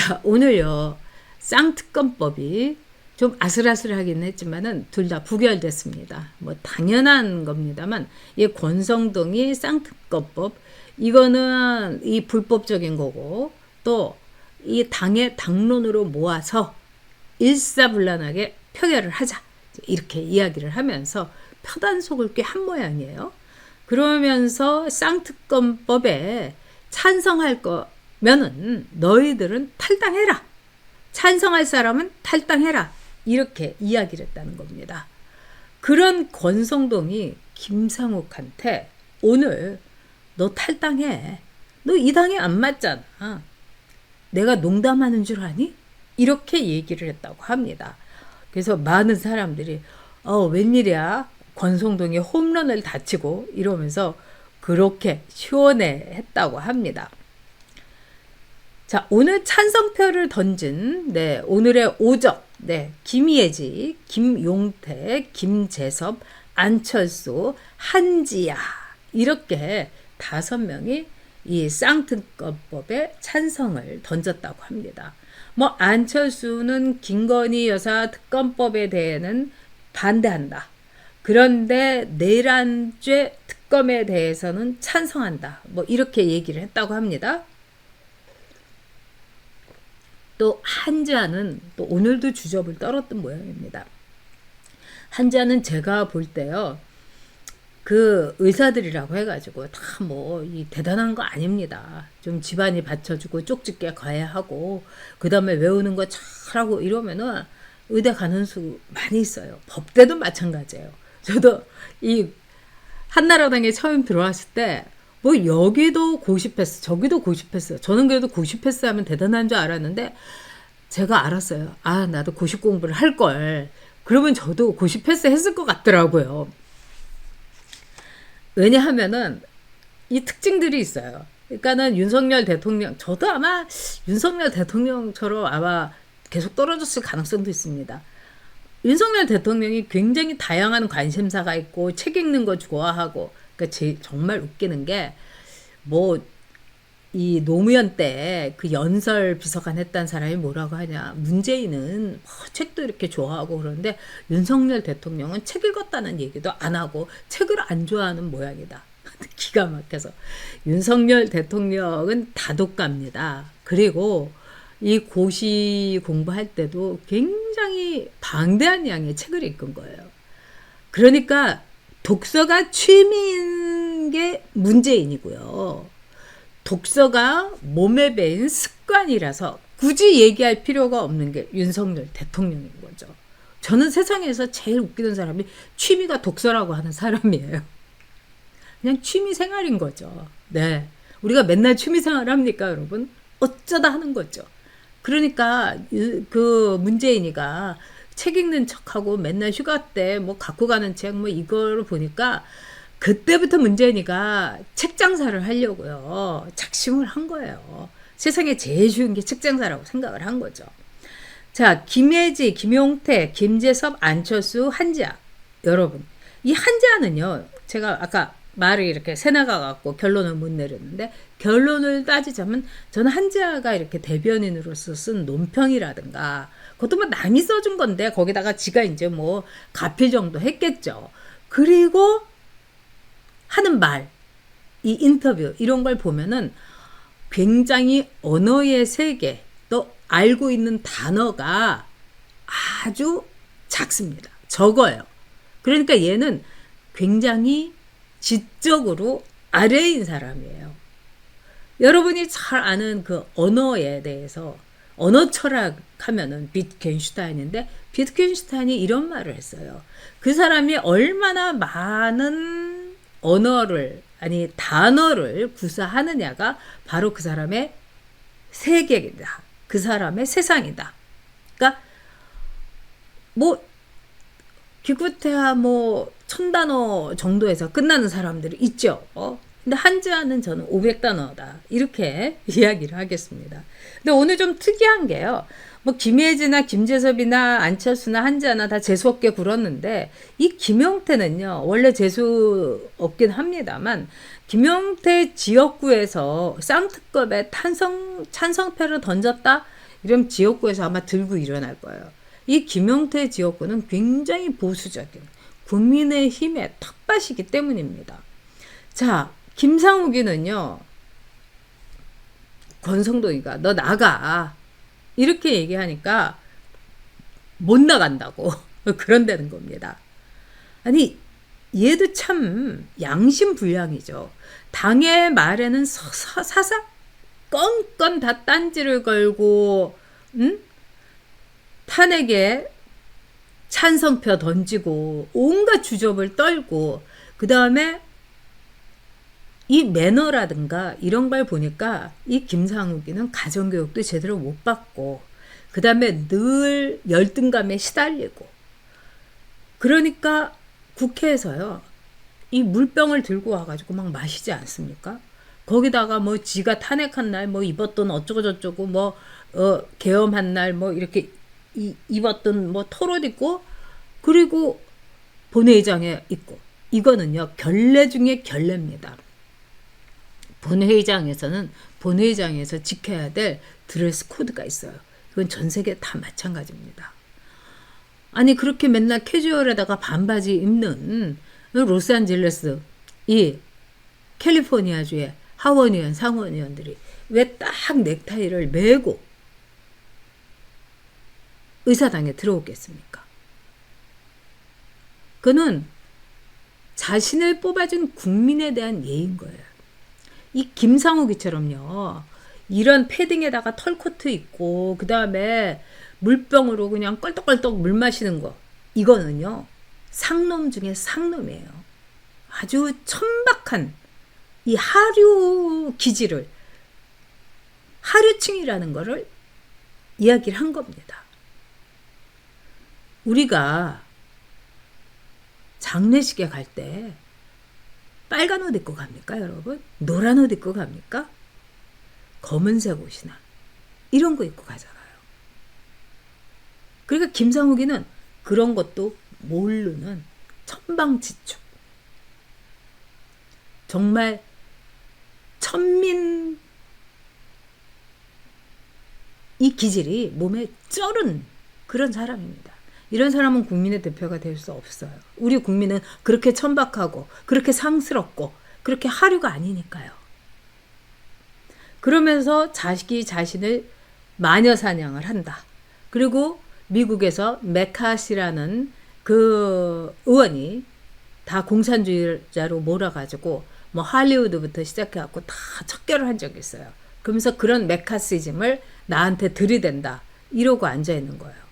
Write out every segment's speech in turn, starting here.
자, 오늘요. 쌍특검법이 좀 아슬아슬하긴 했지만은 둘 다 부결됐습니다. 뭐 당연한 겁니다만 이 권성동이 쌍특검법 이거는 이 불법적인 거고 또 이 당의 당론으로 모아서 일사불란하게 표결을 하자 이렇게 이야기를 하면서 표단속을 꽤 한 모양이에요. 그러면서 쌍특검법에 찬성할 거면은 너희들은 탈당해라. 찬성할 사람은 탈당해라. 이렇게 이야기를 했다는 겁니다. 그런 권성동이 김상욱한테 오늘 너 탈당해. 너 이 당에 안 맞잖아. 내가 농담하는 줄 아니? 이렇게 얘기를 했다고 합니다. 그래서 많은 사람들이 웬일이야? 권성동이 홈런을 다치고 이러면서 그렇게 시원해했다고 합니다. 자, 오늘 찬성표를 던진 오늘의 오적 김예지, 김용태, 김재섭, 안철수, 한지아 이렇게 5명이 이 쌍특검법에 찬성을 던졌다고 합니다. 뭐 안철수는 김건희 여사 특검법에 대해는 반대한다. 그런데 내란죄 특검에 대해서는 찬성한다. 뭐 이렇게 얘기를 했다고 합니다. 또 한지아는 또 오늘도 주접을 떨었던 모양입니다. 한지아는 제가 볼 때요. 그 의사들이라고 해가지고 다 뭐 이 대단한 거 아닙니다. 좀 집안이 받쳐주고 쪽집게 가야 하고 그 다음에 외우는 거 잘하고 이러면은 의대 가는 수 많이 있어요. 법대도 마찬가지예요. 저도 이 한나라당에 처음 들어왔을 때 뭐 여기도 고시패스 저기도 고시패스 저는 그래도 고시패스 하면 대단한 줄 알았는데 제가 알았어요. 아 나도 고시 공부를 할 걸. 그러면 저도 고시패스 했을 것 같더라고요. 왜냐하면은 이 특징들이 있어요. 그러니까는 윤석열 대통령, 저도 아마 윤석열 대통령처럼 아마 계속 떨어졌을 가능성도 있습니다. 윤석열 대통령이 굉장히 다양한 관심사가 있고 책 읽는 거 좋아하고, 그러니까 정말 웃기는 게 뭐 이 노무현 때 그 연설 비서관 했던 사람이 뭐라고 하냐. 문재인은 책도 이렇게 좋아하고 그러는데 윤석열 대통령은 책 읽었다는 얘기도 안 하고 책을 안 좋아하는 모양이다. 기가 막혀서. 윤석열 대통령은 다독갑니다. 그리고 이 고시 공부할 때도 굉장히 방대한 양의 책을 읽은 거예요. 그러니까 독서가 취미인 게 문재인이고요. 독서가 몸에 배인 습관이라서 굳이 얘기할 필요가 없는 게 윤석열 대통령인 거죠. 저는 세상에서 제일 웃기는 사람이 취미가 독서라고 하는 사람이에요. 그냥 취미 생활인 거죠. 네. 우리가 맨날 취미 생활 합니까, 여러분? 어쩌다 하는 거죠. 그러니까 그 문재인이가 책 읽는 척하고 맨날 휴가 때 뭐 갖고 가는 책 뭐 이걸 보니까 그때부터 문재인이가 책 장사를 하려고요. 작심을 한 거예요. 세상에 제일 쉬운 게 책 장사라고 생각을 한 거죠. 자, 김예지, 김용태, 김재섭, 안철수, 한지아. 여러분, 이 한지아는요. 제가 아까 말을 이렇게 새나가갖고 결론을 못 내렸는데 결론을 따지자면 저는 한지아가 이렇게 대변인으로서 쓴 논평이라든가 그것도 뭐 남이 써준 건데 거기다가 지가 이제 뭐 가필 정도 했겠죠. 그리고 하는 말, 이 인터뷰 이런 걸 보면은 굉장히 언어의 세계 또 알고 있는 단어가 아주 작습니다. 적어요. 그러니까 얘는 굉장히 지적으로 아래인 사람이에요. 여러분이 잘 아는 그 언어에 대해서 언어 철학 하면은 비트겐슈타인인데 비트겐슈타인이 이런 말을 했어요. 그 사람이 얼마나 많은 언어를 아니 단어를 구사하느냐가 바로 그 사람의 세계이다. 그 사람의 세상이다. 그러니까 뭐 기껏해야 뭐 1000단어 정도에서 끝나는 사람들이 있죠. 근데 한지아는 저는 500단어다. 이렇게 이야기를 하겠습니다. 근데 오늘 좀 특이한 게요. 뭐 김예지나 김재섭이나 안철수나 한지아나 다 재수없게 굴었는데 이 김용태는요. 원래 재수 없긴 합니다만 김용태 지역구에서 쌍특검에 찬성표를 던졌다. 이러면 지역구에서 아마 들고 일어날 거예요. 이 김용태 지역구는 굉장히 보수적인 국민의힘의 텃밭이기 때문입니다. 자, 김상욱이는요, 권성동이가 너 나가 이렇게 얘기하니까 못 나간다고 그런다는 겁니다. 아니, 얘도 참 양심불량이죠. 당의 말에는 사사 건건 다 딴지를 걸고, 탄핵에 찬성표 던지고 온갖 주접을 떨고, 그 다음에 이 매너라든가 이런 걸 보니까 이 김상욱이는 가정교육도 제대로 못 받고, 그 다음에 늘 열등감에 시달리고, 그러니까 국회에서요, 이 물병을 들고 와가지고 막 마시지 않습니까? 거기다가 뭐 지가 탄핵한 날 뭐 입었던 어쩌고저쩌고 뭐 계엄한 날 뭐 이렇게 입었던 뭐 털옷 입고, 그리고 본회의장에 있고, 이거는요 결례 중에 결례입니다. 본회의장에서는 본회의장에서 지켜야 될 드레스 코드가 있어요. 이건 전 세계 다 마찬가지입니다. 아니 그렇게 맨날 캐주얼에다가 반바지 입는 로스앤젤레스 이 캘리포니아주의 하원의원 상원의원들이 왜 딱 넥타이를 메고 의사당에 들어오겠습니까? 그는 자신을 뽑아준 국민에 대한 예인 거예요. 이 김상욱이처럼요, 이런 패딩에다가 털코트 입고 그 다음에 물병으로 그냥 껄떡껄떡 물 마시는 거, 이거는요 상놈 중에 상놈이에요. 아주 천박한 이 하류 기질을, 하류층이라는 거를 이야기를 한 겁니다. 우리가 장례식에 갈 때 빨간 옷 입고 갑니까, 여러분? 노란 옷 입고 갑니까? 검은색 옷이나 이런 거 입고 가잖아요. 그러니까 김상욱이는 그런 것도 모르는 천방지축, 정말 천민 이 기질이 몸에 쩔은 그런 사람입니다. 이런 사람은 국민의 대표가 될 수 없어요. 우리 국민은 그렇게 천박하고 그렇게 상스럽고 그렇게 하류가 아니니까요. 그러면서 자식이 자신을 마녀 사냥을 한다. 그리고 미국에서 메카시라는 그 의원이 다 공산주의자로 몰아가지고 뭐 할리우드부터 시작해갖고 다 척결을 한 적이 있어요. 그러면서 그런 메카시즘을 나한테 들이댄다 이러고 앉아있는 거예요.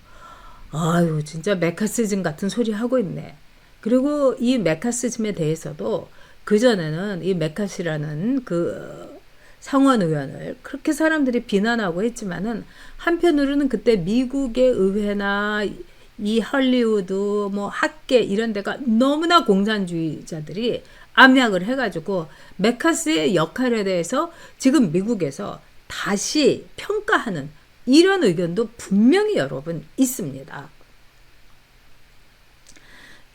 아유 진짜 메카시즘 같은 소리 하고 있네. 그리고 이 메카시즘에 대해서도 그전에는 이 메카시라는 그 상원 의원을 그렇게 사람들이 비난하고 했지만은, 한편으로는 그때 미국의 의회나 이 할리우드 뭐 학계 이런 데가 너무나 공산주의자들이 압력을 해가지고 메카시의 역할에 대해서 지금 미국에서 다시 평가하는 이런 의견도 분명히 여러분 있습니다.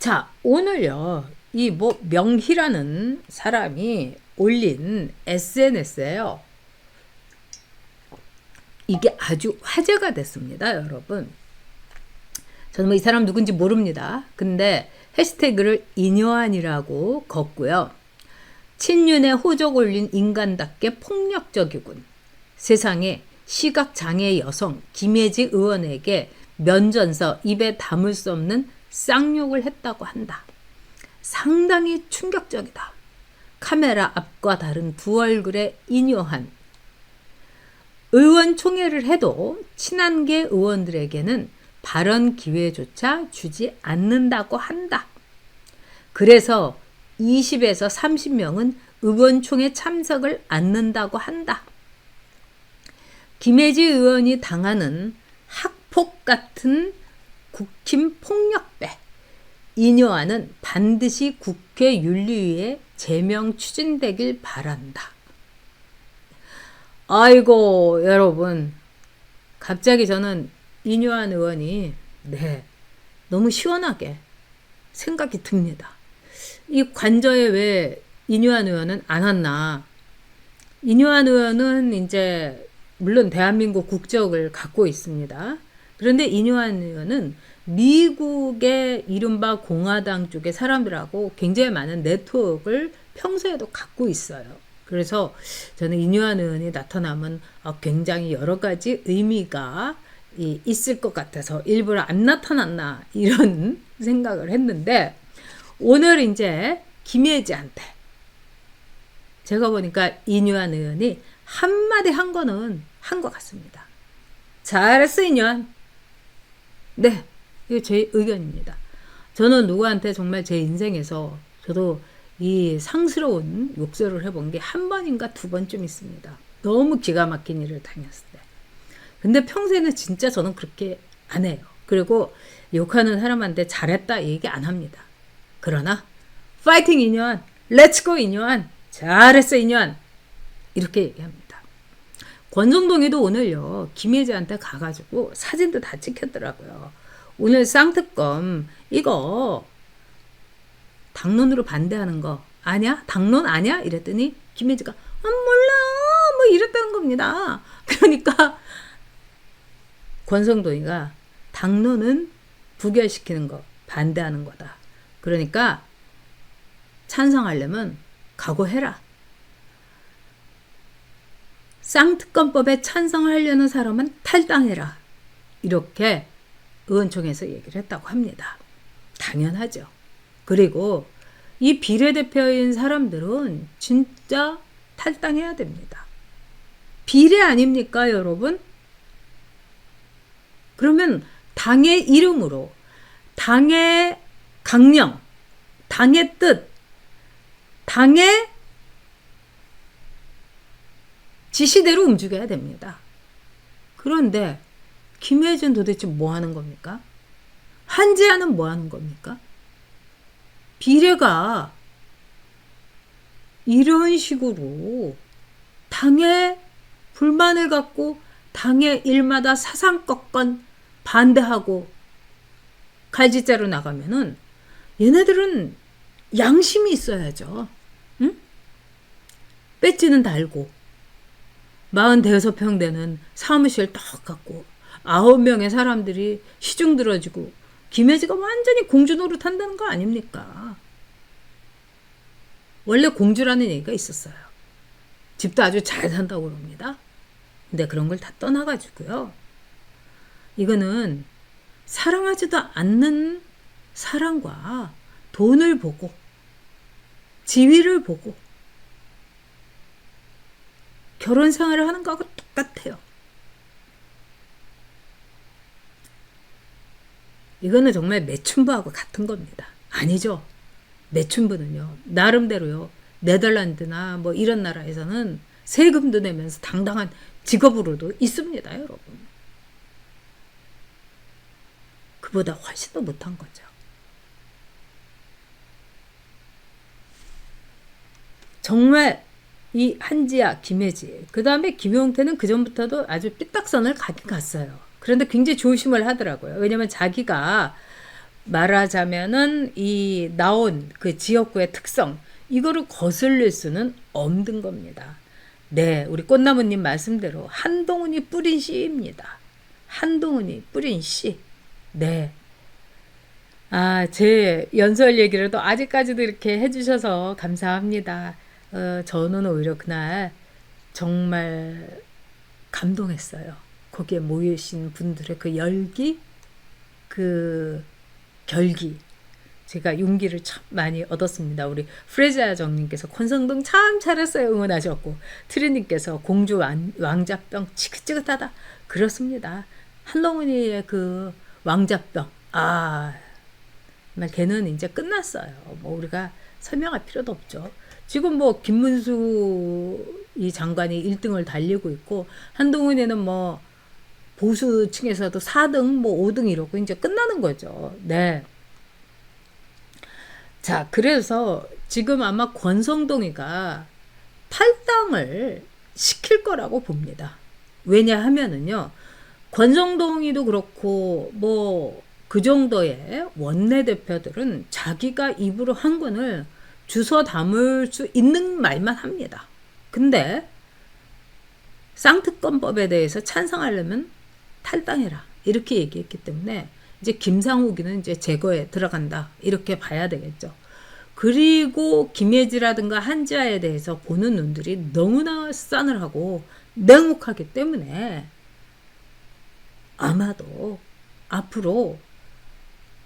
자, 오늘요 이 뭐 명희라는 사람이 올린 SNS에요, 이게 아주 화제가 됐습니다. 여러분, 저는 뭐 이 사람 누군지 모릅니다. 근데 해시태그를 인여한이라고 걷고요. 친윤에 호적 올린 인간답게 폭력적이군. 세상에 시각장애 여성 김혜지 의원에게 면전서 입에 담을 수 없는 쌍욕을 했다고 한다. 상당히 충격적이다. 카메라 앞과 다른 두 얼굴의 인여한. 의원총회를 해도 친한계 의원들에게는 발언 기회조차 주지 않는다고 한다. 그래서 20에서 30명은 의원총회 참석을 않는다고 한다. 김혜지 의원이 당하는 학폭 같은 국힘 폭력배 인여한은 반드시 국회 윤리위에 제명 추진되길 바란다. 아이고 여러분, 갑자기 저는 인여한 의원이 너무 시원하게 생각이 듭니다. 이 관저에 왜 인여한 의원은 안 왔나? 인여한 의원은 이제 물론 대한민국 국적을 갖고 있습니다. 그런데 이뇨한 의원은 미국의 이른바 공화당 쪽의 사람들하고 굉장히 많은 네트워크를 평소에도 갖고 있어요. 그래서 저는 이뇨한 의원이 나타나면 굉장히 여러 가지 의미가 있을 것 같아서 일부러 안 나타났나 이런 생각을 했는데, 오늘 이제 김예지한테 제가 보니까 이뇨한 의원이 한마디 한 거는 한 것 같습니다. 잘했어 이뇨한. 네, 이거 제 의견입니다. 저는 누구한테 정말 제 인생에서 저도 이 상스러운 욕설을 해본 게 한 번인가 두 번쯤 있습니다. 너무 기가 막힌 일을 당했을 때. 근데 평소에는 진짜 저는 그렇게 안 해요. 그리고 욕하는 사람한테 잘했다 얘기 안 합니다. 그러나 파이팅 이뇨한, 렛츠고 이뇨한, 잘했어 이뇨한, 이렇게 얘기합니다. 권성동이도 오늘요 김예지한테 가가지고 사진도 다 찍혔더라고요. 오늘 쌍특검 이거 당론으로 반대하는 거 아냐? 당론 아냐? 이랬더니 김예지가 몰라 뭐 이랬다는 겁니다. 그러니까 권성동이가 당론은 부결시키는 거 반대하는 거다. 그러니까 찬성하려면 각오해라. 쌍특검법에 찬성하려는 사람은 탈당해라. 이렇게 의원총회에서 얘기를 했다고 합니다. 당연하죠. 그리고 이 비례대표인 사람들은 진짜 탈당해야 됩니다. 비례 아닙니까, 여러분? 그러면 당의 이름으로, 당의 강령, 당의 뜻, 당의 지시대로 움직여야 됩니다. 그런데 김혜진 도대체 뭐 하는 겁니까? 한지아는 뭐 하는 겁니까? 비례가 이런 식으로 당의 불만을 갖고 당의 일마다 사상꺾건 반대하고 갈짓자로 나가면은 얘네들은 양심이 있어야죠. 응? 배지는 달고 45평 되는 사무실 딱 갖고 9명의 사람들이 시중 들어지고 김혜지가 완전히 공주 노릇한다는 거 아닙니까? 원래 공주라는 얘기가 있었어요. 집도 아주 잘 산다고 그럽니다. 근데 그런 걸 다 떠나가지고요. 이거는 사랑하지도 않는 사람과 돈을 보고 지위를 보고 결혼 생활을 하는 거하고 똑같아요. 이거는 정말 매춘부하고 같은 겁니다. 아니죠. 매춘부는요, 나름대로요, 네덜란드나 뭐 이런 나라에서는 세금도 내면서 당당한 직업으로도 있습니다, 여러분. 그보다 훨씬 더 못한 거죠. 정말 이 한지아, 김혜지, 그 다음에 김용태는 그 전부터도 아주 삐딱선을 가긴 갔어요. 그런데 굉장히 조심을 하더라고요. 왜냐면 자기가 말하자면은 이 나온 그 지역구의 특성, 이거를 거슬릴 수는 없는 겁니다. 네, 우리 꽃나무님 말씀대로 한동훈이 뿌린 씨입니다. 한동훈이 뿌린 씨. 네. 제 연설 얘기를 또 아직까지도 이렇게 해주셔서 감사합니다. 저는 오히려 그날 정말 감동했어요. 거기에 모이신 분들의 그 열기, 그 결기, 제가 용기를 참 많이 얻었습니다. 우리 프레자 정님께서 권성동 참 잘했어요 응원하셨고, 트리님께서 공주 왕자병 지긋지긋하다. 그렇습니다. 한동훈이의 그 왕자병, 정말 걔는 이제 끝났어요. 뭐 우리가 설명할 필요도 없죠. 지금 뭐 김문수 이 장관이 1등을 달리고 있고, 한동훈이는 뭐 보수층에서도 4등, 뭐 5등 이러고 이제 끝나는 거죠. 네. 자, 그래서 지금 아마 권성동이가 탈당을 시킬 거라고 봅니다. 왜냐하면은요, 권성동이도 그렇고 뭐 그 정도의 원내대표들은 자기가 입으로 한 거는 주워 담을 수 있는 말만 합니다. 근데 쌍특검법에 대해서 찬성하려면 탈당해라 이렇게 얘기했기 때문에 이제 김상욱이는 이제 제거에 들어간다 이렇게 봐야 되겠죠. 그리고 김예지라든가 한지아에 대해서 보는 눈들이 너무나 싸늘하고 냉혹하기 때문에 아마도 앞으로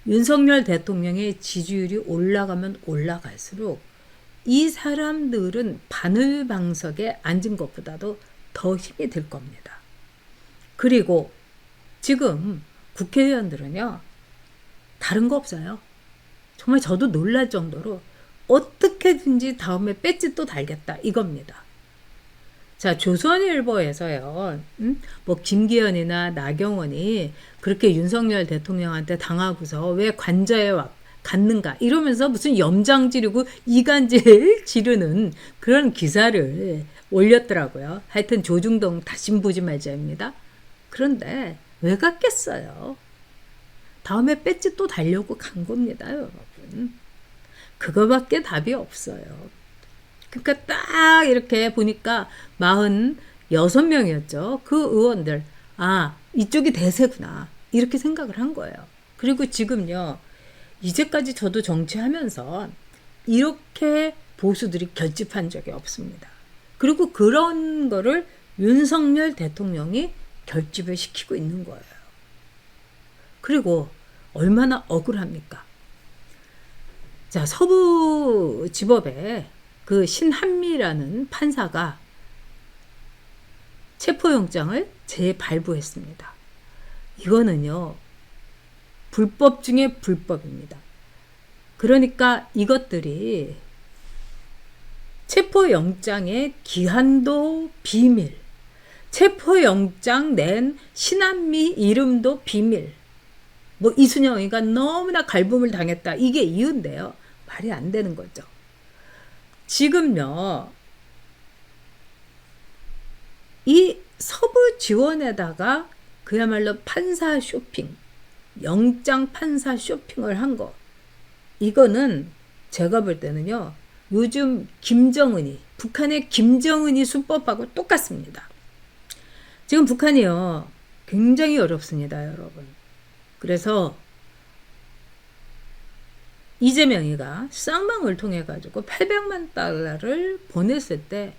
윤석열 대통령의 지지율이 올라가면 올라갈수록 이 사람들은 바늘방석에 앉은 것보다도 더 힘이 들 겁니다. 그리고 지금 국회의원들은요, 다른 거 없어요. 정말 저도 놀랄 정도로 어떻게든지 다음에 배지 또 달겠다 이겁니다. 자, 조선일보에서요, 뭐 김기현이나 나경원이 그렇게 윤석열 대통령한테 당하고서 왜 관저에 갔는가 이러면서 무슨 염장 지르고 이간질 지르는 그런 기사를 올렸더라고요. 하여튼 조중동 다신 보지 말자입니다. 그런데 왜 갔겠어요? 다음에 배지 또 달려고 간 겁니다, 여러분. 그거밖에 답이 없어요. 그러니까 딱 이렇게 보니까 46명이었죠. 그 의원들, 아, 이쪽이 대세구나. 이렇게 생각을 한 거예요. 그리고 지금요, 이제까지 저도 정치하면서 이렇게 보수들이 결집한 적이 없습니다. 그리고 그런 거를 윤석열 대통령이 결집을 시키고 있는 거예요. 그리고 얼마나 억울합니까? 자, 서부지법에 그 신한미라는 판사가 체포영장을 재발부했습니다. 이거는요, 불법 중에 불법입니다. 그러니까 이것들이 체포영장의 기한도 비밀, 체포영장 낸 신한미 이름도 비밀, 뭐 이순영이가 너무나 갈굼을 당했다. 이게 이유인데요. 말이 안 되는 거죠. 지금요, 이 서부 지원에다가 그야말로 판사 쇼핑, 영장 판사 쇼핑을 한 거, 이거는 제가 볼 때는요, 요즘 김정은이, 북한의 김정은이 수법하고 똑같습니다. 지금 북한이요, 굉장히 어렵습니다, 여러분. 그래서 이재명이가 쌍방을 통해 가지고 800만 달러를 보냈을 때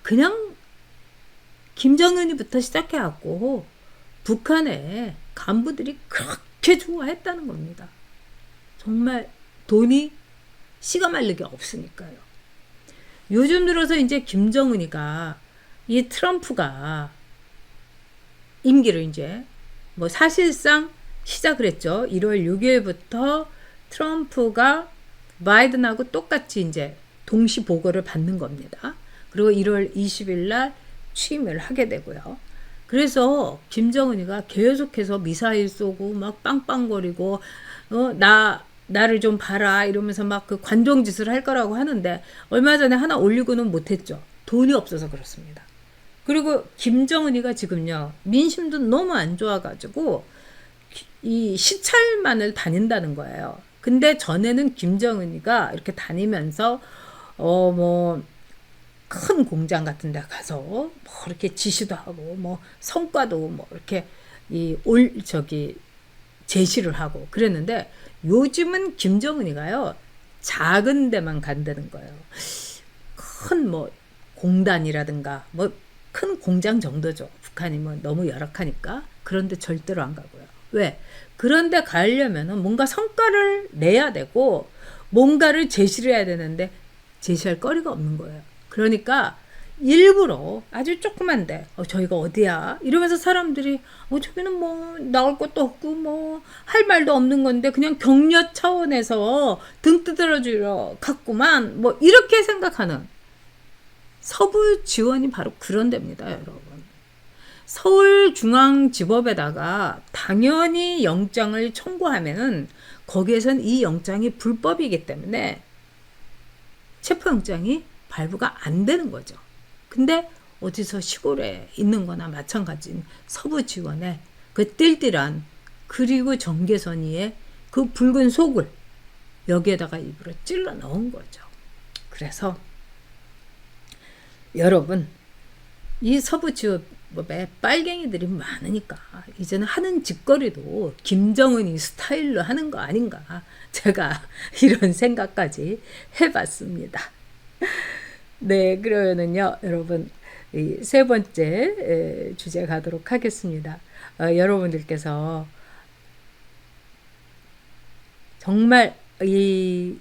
그냥 김정은이부터 시작해 갖고 북한의 간부들이 그렇게 좋아했다는 겁니다. 정말 돈이 씨가 마르게 없으니까요. 요즘 들어서 이제 김정은이가 이 트럼프가 임기를 이제 뭐 사실상 시작을 했죠. 1월 6일부터 트럼프가 바이든하고 똑같이 이제 동시 보고를 받는 겁니다. 그리고 1월 20일 날 취임을 하게 되고요. 그래서 김정은이가 계속해서 미사일 쏘고 막 빵빵거리고 나를 좀 봐라 이러면서 막 그 관종짓을 할 거라고 하는데 얼마 전에 하나 올리고는 못했죠. 돈이 없어서 그렇습니다. 그리고 김정은이가 지금요, 민심도 너무 안 좋아가지고 이 시찰만을 다닌다는 거예요. 근데 전에는 김정은이가 이렇게 다니면서 뭐 큰 공장 같은 데 가서 뭐 이렇게 지시도 하고 뭐 성과도 뭐 이렇게 제시를 하고 그랬는데 요즘은 김정은이가요, 작은 데만 간다는 거예요. 큰 뭐 공단이라든가 뭐 큰 공장 정도죠. 북한이 뭐 너무 열악하니까. 그런데 절대로 안 가고요. 왜? 그런데 가려면은 뭔가 성과를 내야 되고 뭔가를 제시를 해야 되는데 제시할 거리가 없는 거예요. 그러니까 일부러 아주 조그만데 저희가 어디야? 이러면서 사람들이 저기는 뭐 나올 것도 없고 뭐 할 말도 없는 건데 그냥 격려 차원에서 등 두드려주러 갔구만 뭐 이렇게 생각하는 서부 지원이 바로 그런 데입니다, 여러분. 서울중앙지법에다가 당연히 영장을 청구하면은 거기에선 이 영장이 불법이기 때문에 체포영장이 발부가 안 되는 거죠. 근데 어디서 시골에 있는 거나 마찬가지인 서부 지원에 그 띨띨한 그리고 경계선 위에 그 붉은 속을 여기에다가 일부러 찔러 넣은 거죠. 그래서 여러분, 이 서부 지역에 빨갱이들이 많으니까 이제는 하는 짓거리도 김정은이 스타일로 하는 거 아닌가. 제가 이런 생각까지 해봤습니다. 네, 그러면은요, 여러분, 이 세 번째 주제 가도록 하겠습니다. 여러분들께서 정말 이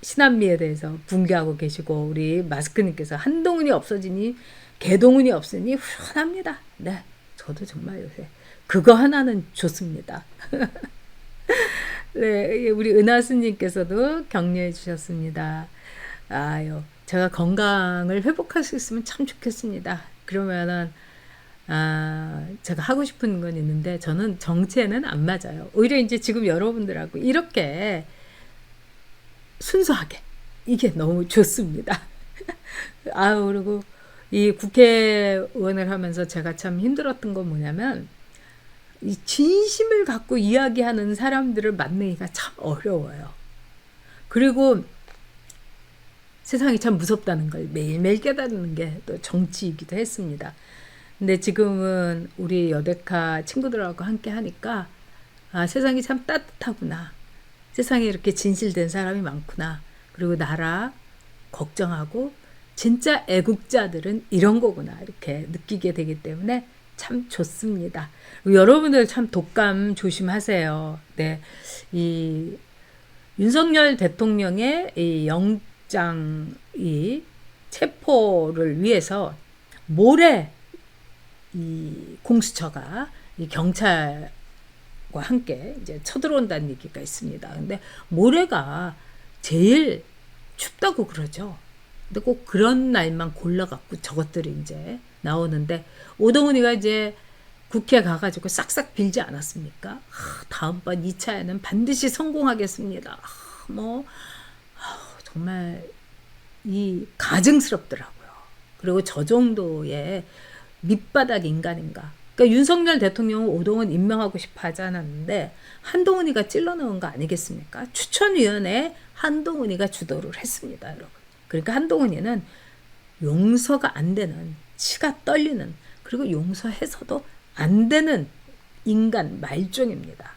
신한미에 대해서 붕괴하고 계시고, 우리 마스크님께서 한동훈이 없어지니 개동훈이 없으니 후련합니다. 네, 저도 정말 요새 그거 하나는 좋습니다. 네, 우리 은하수님께서도 격려해 주셨습니다. 아유, 제가 건강을 회복할 수 있으면 참 좋겠습니다. 그러면은 제가 하고 싶은 건 있는데 저는 정체는 안 맞아요. 오히려 이제 지금 여러분들하고 이렇게 순수하게 이게 너무 좋습니다. 그리고 이 국회의원을 하면서 제가 참 힘들었던 건 뭐냐면 이 진심을 갖고 이야기하는 사람들을 만나기가 참 어려워요. 그리고 세상이 참 무섭다는 걸 매일매일 깨닫는 게 또 정치이기도 했습니다. 근데 지금은 우리 여데카 친구들하고 함께 하니까 세상이 참 따뜻하구나. 세상에 이렇게 진실된 사람이 많구나. 그리고 나라 걱정하고 진짜 애국자들은 이런 거구나 이렇게 느끼게 되기 때문에 참 좋습니다. 여러분들 참 독감 조심하세요. 네, 이 윤석열 대통령의 이 영장이 체포를 위해서 모레 이 공수처가 이 경찰과 함께 이제 쳐들어온다는 얘기가 있습니다. 근데 모레가 제일 춥다고 그러죠. 근데 꼭 그런 날만 골라갖고 저것들이 이제 나오는데 오동훈이가 이제 국회 가가지고 싹싹 빌지 않았습니까? 다음번 2차에는 반드시 성공하겠습니다. 정말 이 가증스럽더라고요. 그리고 저 정도의 밑바닥 인간인가. 그러니까 윤석열 대통령은 오동훈 임명하고 싶어 하지 않았는데 한동훈이가 찔러넣은 거 아니겠습니까? 추천위원회에 한동훈이가 주도를 했습니다, 여러분. 그러니까 한동훈이는 용서가 안 되는, 치가 떨리는, 그리고 용서해서도 안 되는 인간 말종입니다.